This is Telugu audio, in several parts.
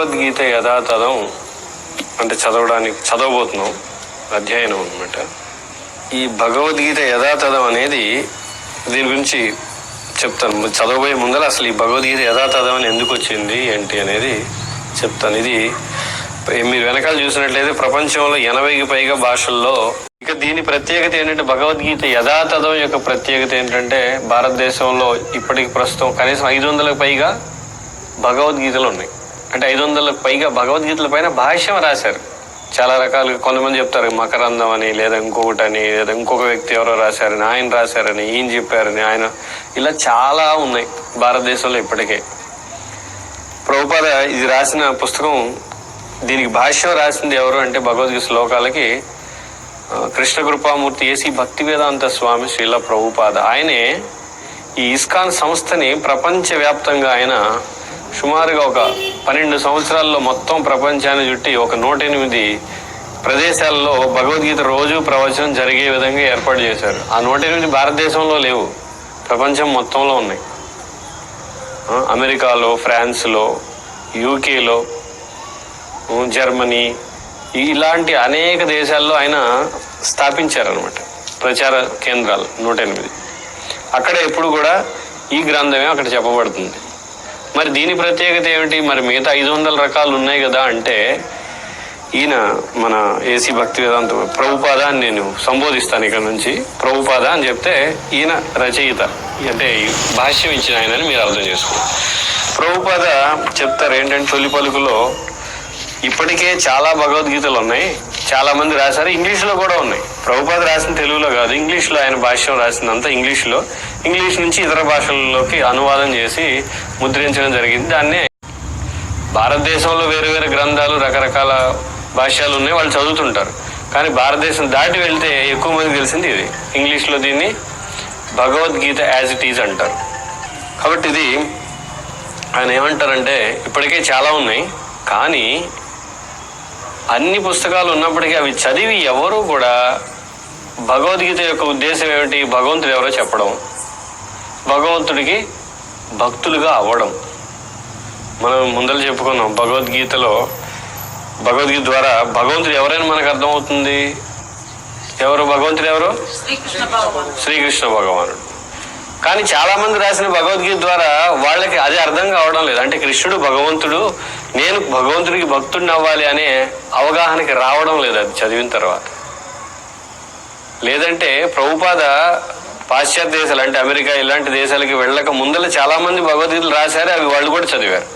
భగవద్గీత యథాతథం అంటే చదవబోతున్నాం, అధ్యయనం అనమాట. ఈ భగవద్గీత యథాతథం అనేది దీని గురించి చెప్తాను. చదవబోయే ముందర అసలు ఈ భగవద్గీత యథాతథం అని ఎందుకు వచ్చింది ఏంటి అనేది చెప్తాను. ఇది మీరు వెనకాల చూసినట్లయితే ప్రపంచంలో 80కి పైగా భాషల్లో. ఇక దీని ప్రత్యేకత ఏంటంటే, భగవద్గీత యథాతథం యొక్క ప్రత్యేకత ఏంటంటే, భారతదేశంలో ఇప్పటికి ప్రస్తుతం కనీసం 500లకు పైగా భగవద్గీతలు ఉన్నాయి. అంటే 500లకు పైగా భగవద్గీతల పైన భాష్యం రాశారు. చాలా రకాలుగా కొంతమంది చెప్తారు మకరందం అని, లేదా ఇంకొకటని, లేదా ఇంకొక వ్యక్తి ఎవరో రాశారని, ఆయన రాశారని, ఈయన చెప్పారని, ఆయన ఇలా చాలా ఉన్నాయి భారతదేశంలో ఇప్పటికే. ప్రభుపాద ఇది రాసిన పుస్తకం, దీనికి భాష్యం రాసింది ఎవరు అంటే భగవద్గీత శ్లోకాలకి కృష్ణ కృపామూర్తి ఏసీ భక్తివేదాంత స్వామి శ్రీల ప్రభుపాద. ఆయనే ఈ ఇస్కాన్ సంస్థని ప్రపంచవ్యాప్తంగా ఆయన సుమారుగా ఒక 12 సంవత్సరాల్లో మొత్తం ప్రపంచాన్ని చుట్టి ఒక 108 ప్రదేశాల్లో భగవద్గీత రోజు ప్రవచనం జరిగే విధంగా ఏర్పాటు చేశారు. ఆ 108 భారతదేశంలో లేవు, ప్రపంచం మొత్తంలో ఉన్నాయి. అమెరికాలో, ఫ్రాన్స్లో, యూకేలో, జర్మనీ, ఇలాంటి అనేక దేశాల్లో ఆయన స్థాపించారనమాట ప్రచార కేంద్రాలు 108. అక్కడ ఎప్పుడు కూడా ఈ గ్రంథమే అక్కడ చెప్పబడుతుంది. మరి దీని ప్రత్యేకత ఏమిటి? మరి మిగతా 500 రకాలు ఉన్నాయి కదా అంటే, ఈయన మన ఏసీ భక్తివేదాంత ప్రభుపాద అని నేను సంబోధిస్తాను ఇక్కడ నుంచి. ప్రభుపాద అని చెప్తే ఈయన రచయిత, అంటే భాష్యం ఇచ్చిన ఆయనని మీరు అర్థం చేసుకోండి. ప్రభుపాద చెప్తారు ఏంటంటే, తొలి పలుకులో ఇప్పటికే చాలా భగవద్గీతలు ఉన్నాయి, చాలా మంది రాశారు, ఇంగ్లీష్లో కూడా ఉన్నాయి. ప్రభుపాద రాసిన తెలుగులో కాదు, ఇంగ్లీష్లో ఆయన భాష్యం రాసిందంతా ఇంగ్లీష్లో. ఇంగ్లీష్ నుంచి ఇతర భాషల్లోకి అనువాదం చేసి ముద్రించడం జరిగింది. దాన్నే భారతదేశంలో వేరు వేరు గ్రంథాలు, రకరకాల భాష్యాలు ఉన్నాయి, వాళ్ళు చదువుతుంటారు. కానీ భారతదేశం దాటి వెళ్తే ఎక్కువ మంది తెలిసింది ఇది. ఇంగ్లీష్లో దీన్ని భగవద్గీత యాజ్ ఇట్ ఈజ్ అంటారు. కాబట్టి ఇది ఆయన ఏమంటారంటే, ఇప్పటికే చాలా ఉన్నాయి, కానీ అన్ని పుస్తకాలు ఉన్నప్పటికీ అవి చదివి ఎవరు కూడా భగవద్గీత యొక్క ఉద్దేశం ఏమిటి, భగవంతుడు ఎవరో చెప్పడం, భగవంతుడికి భక్తులుగా అవ్వడం. మనం ముందర చెప్పుకున్నాం, భగవద్గీత ద్వారా భగవంతుడు ఎవరైనా మనకు అర్థమవుతుంది. ఎవరు భగవంతుడు? ఎవరు? శ్రీకృష్ణ భగవానుడు. కానీ చాలా మంది రాసిన భగవద్గీత ద్వారా వాళ్ళకి అది అర్థం కావడం లేదు. అంటే కృష్ణుడు భగవంతుడు, నేను భగవంతుడికి భక్తుడిని అవ్వాలి అనే అవగాహనకి రావడం లేదు అది చదివిన తర్వాత. లేదంటే ప్రభుపాద పాశ్చాత్య దేశాలు అంటే అమెరికా ఇలాంటి దేశాలకి వెళ్ళక ముందర చాలా మంది భగవద్గీతలు రాశారు, అవి వాళ్ళు కూడా చదివారు.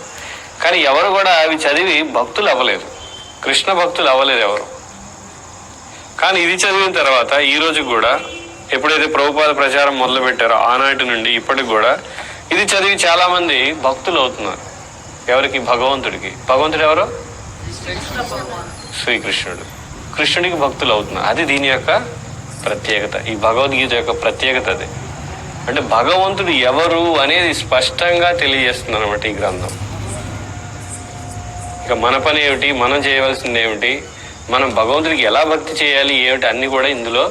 కానీ ఎవరు కూడా అవి చదివి భక్తులు అవ్వలేదు, కృష్ణ భక్తులు అవ్వలేదు ఎవరు. కానీ ఇది చదివిన తర్వాత ఈ రోజు కూడా, ఎప్పుడైతే ప్రభుపాద ప్రచారం మొదలు పెట్టారో ఆనాటి నుండి ఇప్పటికి కూడా ఇది చదివి చాలా మంది భక్తులు అవుతున్నారు. ఎవరికి? భగవంతుడికి. భగవంతుడు ఎవరు? శ్రీకృష్ణుడు. కృష్ణుడికి భక్తులు అవుతున్నారు. అది దీని యొక్క ప్రత్యేకత, ఈ భగవద్గీత యొక్క ప్రత్యేకత అది. అంటే భగవంతుడు ఎవరు అనేది స్పష్టంగా తెలియజేస్తుంది అనమాట ఈ గ్రంథం. ఇక మన పని ఏమిటి, మనం చేయవలసింది ఏమిటి, మనం భగవంతుడికి ఎలా భక్తి చేయాలి ఏమిటి, అన్ని కూడా ఇందులో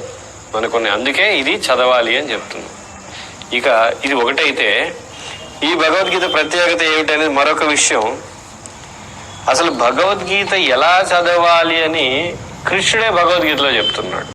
మనకున్నాయి. అందుకే ఇది చదవాలి అని చెప్తుంది. ఇక ఇది ఒకటైతే, ఈ భగవద్గీత ప్రత్యేకత ఏమిటనేది మరొక విషయం. అసలు భగవద్గీత ఎలా చదవాలి అని కృష్ణుడే భగవద్గీతలో చెప్తున్నాడు.